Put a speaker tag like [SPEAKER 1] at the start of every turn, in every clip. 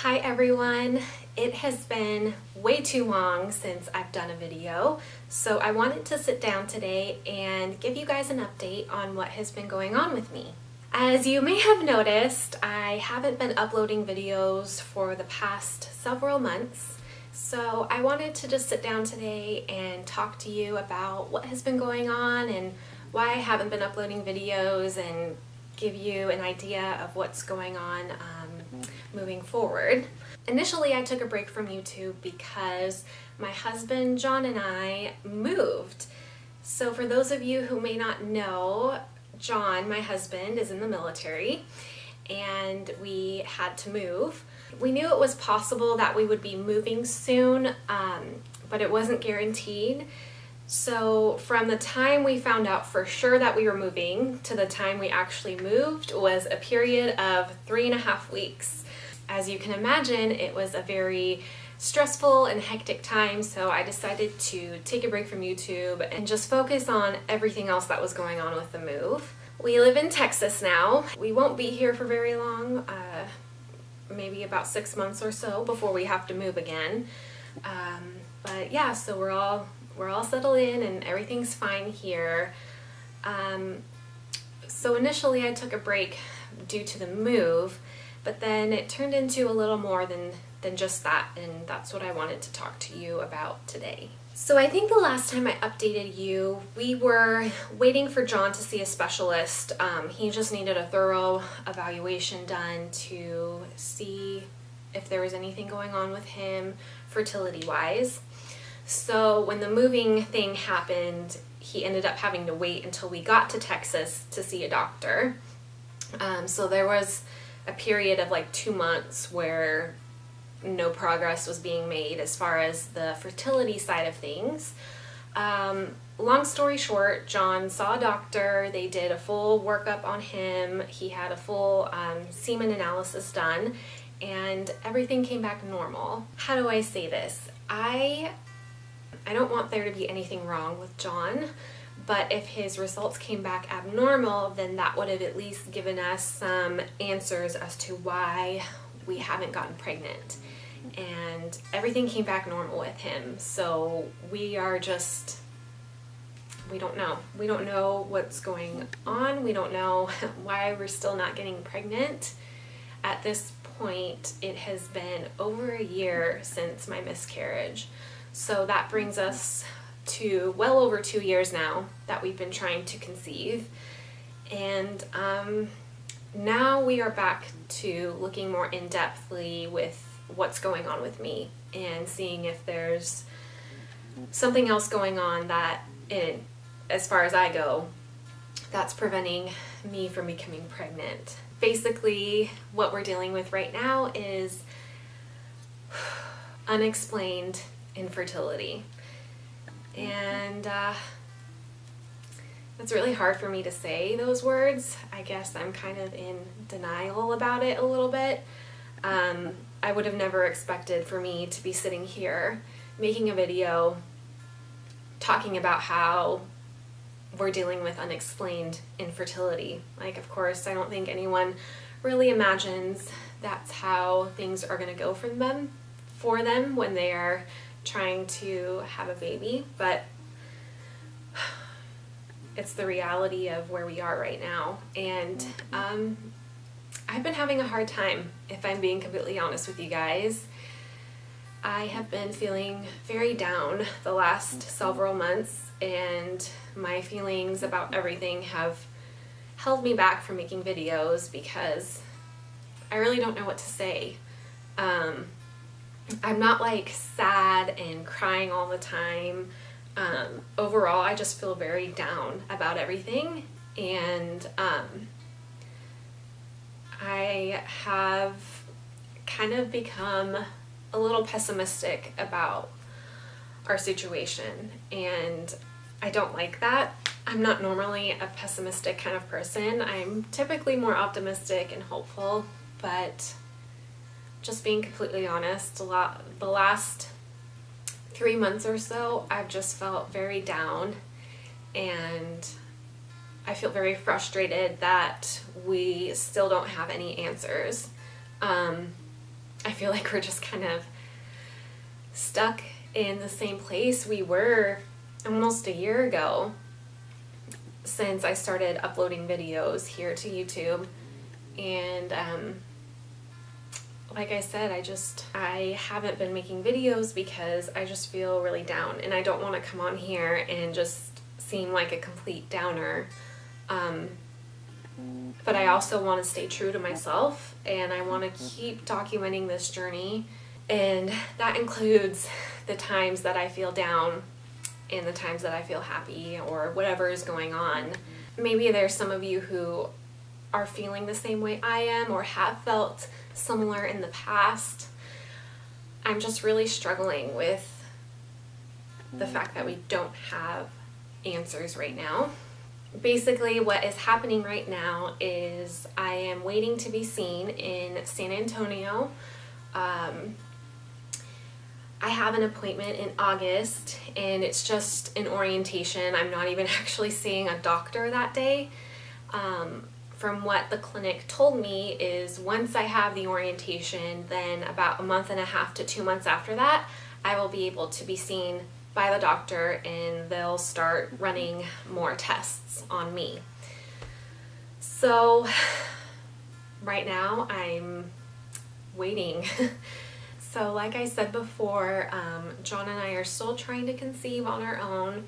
[SPEAKER 1] Hi everyone! It has been way too long since I've done a video, so I wanted to sit down today and give you guys an update on what has been going on with me. As you may have noticed, I haven't been uploading videos for the past several months, so I wanted to just sit down today and talk to you about what has been going on and why I haven't been uploading videos and give you an idea of what's going on moving forward. Initially, I took a break from YouTube because my husband John and I moved. So for those of you who may not know, John, my husband, is in the military and we had to move. We knew it was possible that we would be moving soon, but it wasn't guaranteed. So from the time we found out for sure that we were moving to the time we actually moved was a period of 3.5 weeks. As you can imagine, it was a very stressful and hectic time, so I decided to take a break from YouTube and just focus on everything else that was going on with the move. We live in Texas now. We won't be here for very long, maybe about 6 months or so before we have to move again. But yeah, so we're all settled in and everything's fine here. So initially I took a break due to the move, but then it turned into a little more than just that, and that's what I wanted to talk to you about today. So I think the last time I updated you, we were waiting for John to see a specialist. He just needed a thorough evaluation done to see if there was anything going on with him fertility-wise. So when the moving thing happened, he ended up having to wait until we got to Texas to see a doctor. So there was a period of like 2 months where no progress was being made as far as the fertility side of things. Long story short, John saw a doctor. They did a full workup on him. He had a full semen analysis done and everything came back normal. How do I say this? I don't want there to be anything wrong with John, but if his results came back abnormal, then that would have at least given us some answers as to why we haven't gotten pregnant. And everything came back normal with him, so we are just, we don't know. We don't know what's going on. We don't know why we're still not getting pregnant. At this point, it has been over a year since my miscarriage. So that brings us to well over 2 years now that we've been trying to conceive. And now we are back to looking more in-depthly with what's going on with me and seeing if there's something else going on that, as far as I go, that's preventing me from becoming pregnant. Basically, what we're dealing with right now is unexplained infertility. And it's really hard for me to say those words. I guess I'm kind of in denial about it a little bit. I would have never expected for me to be sitting here making a video talking about how we're dealing with unexplained infertility. Like, of course, I don't think anyone really imagines that's how things are going to go for them when they are trying to have a baby, but it's the reality of where we are right now. And I've been having a hard time, if I'm being completely honest with you guys. I have been feeling very down the last several months, and my feelings about everything have held me back from making videos because I really don't know what to say. I'm not like sad and crying all the time. Overall, I just feel very down about everything, and I have kind of become a little pessimistic about our situation, and I don't like that. I'm not normally a pessimistic kind of person. I'm typically more optimistic and hopeful, but just being completely honest, the last 3 months or so, I've just felt very down, and I feel very frustrated that we still don't have any answers. I feel like we're just kind of stuck in the same place we were almost a year ago, since I started uploading videos here to YouTube. And like I said, I haven't been making videos because I just feel really down, and I don't want to come on here and just seem like a complete downer. But I also want to stay true to myself, and I want to keep documenting this journey, and that includes the times that I feel down and the times that I feel happy, or whatever is going on. Maybe there's some of you who are feeling the same way I am, or have felt similar in the past. I'm just really struggling with the fact that we don't have answers right now. Basically, what is happening right now is I am waiting to be seen in San Antonio. I have an appointment in August, and it's just an orientation. I'm not even actually seeing a doctor that day. From what the clinic told me is once I have the orientation, then about a month and a half to 2 months after that, I will be able to be seen by the doctor, and they'll start running more tests on me. So right now I'm waiting. So like I said before, John and I are still trying to conceive on our own,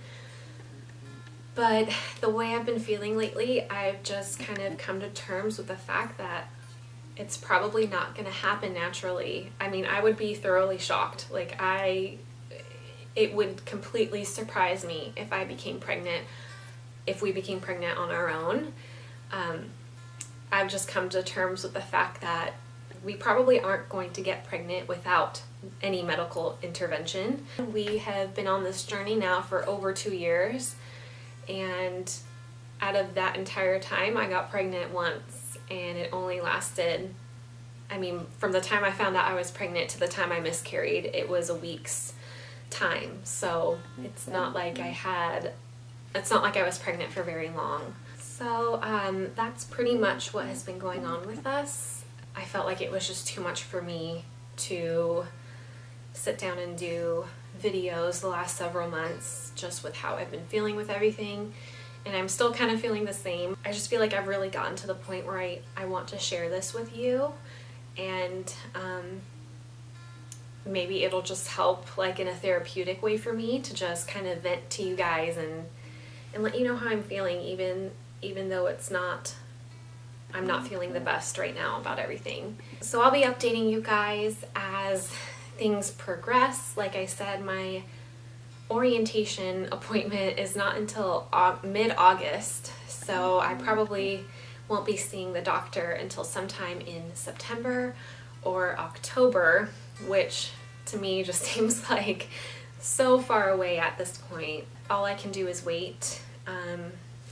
[SPEAKER 1] but the way I've been feeling lately, I've just kind of come to terms with the fact that it's probably not going to happen naturally. I mean, I would be thoroughly shocked. It would completely surprise me if we became pregnant on our own. I've just come to terms with the fact that we probably aren't going to get pregnant without any medical intervention. We have been on this journey now for over 2 years, and out of that entire time, I got pregnant once, and it only lasted, from the time I found out I was pregnant to the time I miscarried, it was a week's time. So it's not like I was pregnant for very long. So that's pretty much what has been going on with us. I felt like it was just too much for me to sit down and do videos the last several months, just with how I've been feeling with everything, and I'm still kind of feeling the same. I just feel like I've really gotten to the point where I want to share this with you, and maybe it'll just help, like in a therapeutic way for me, to just kind of vent to you guys and let you know how I'm feeling, even though I'm not feeling the best right now about everything. So I'll be updating you guys as things progress. Like I said, my orientation appointment is not until mid-August, so I probably won't be seeing the doctor until sometime in September or October, which to me just seems like so far away at this point. All I can do is wait.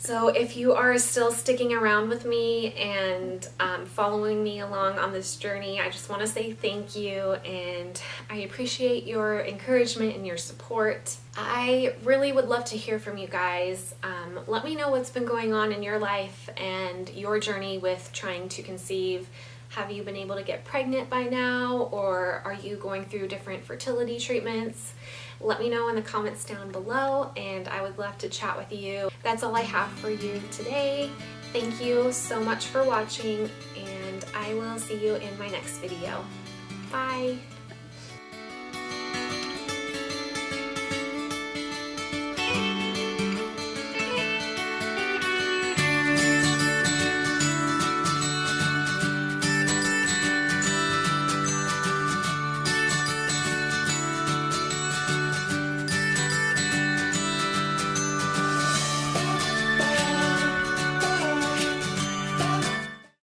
[SPEAKER 1] So if you are still sticking around with me and following me along on this journey, I just want to say thank you, and I appreciate your encouragement and your support. I really would love to hear from you guys. Let me know what's been going on in your life and your journey with trying to conceive. Have you been able to get pregnant by now, or are you going through different fertility treatments? Let me know in the comments down below, and I would love to chat with you. That's all I have for you today. Thank you so much for watching, and I will see you in my next video.